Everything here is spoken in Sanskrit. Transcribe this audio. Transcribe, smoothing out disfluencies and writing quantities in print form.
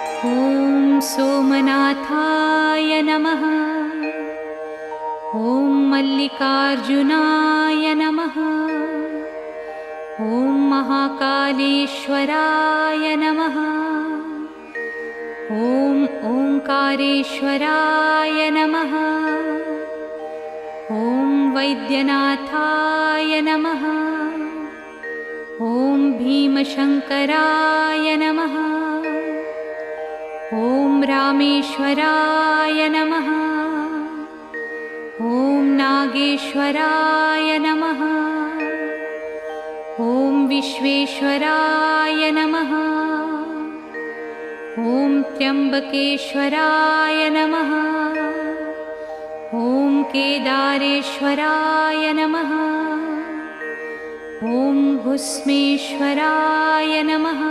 ॐ सोमनाथाय नमः। ॐ मल्लिकार्जुनाय नमः। ॐ महाकालेश्वराय नमः। ॐ ओंकारेश्वराय नमः। ॐ वैद्यनाथाय नमः। ॐ भीमशङ्कराय नमः। ॐ रामेश्वराय नमः। ॐ नागेश्वराय नमः। ॐ विश्वेश्वराय नमः। ॐ त्र्यम्बकेश्वराय नमः। ॐ केदारेश्वराय नमः। ॐ भुस्मेश्वराय नमः।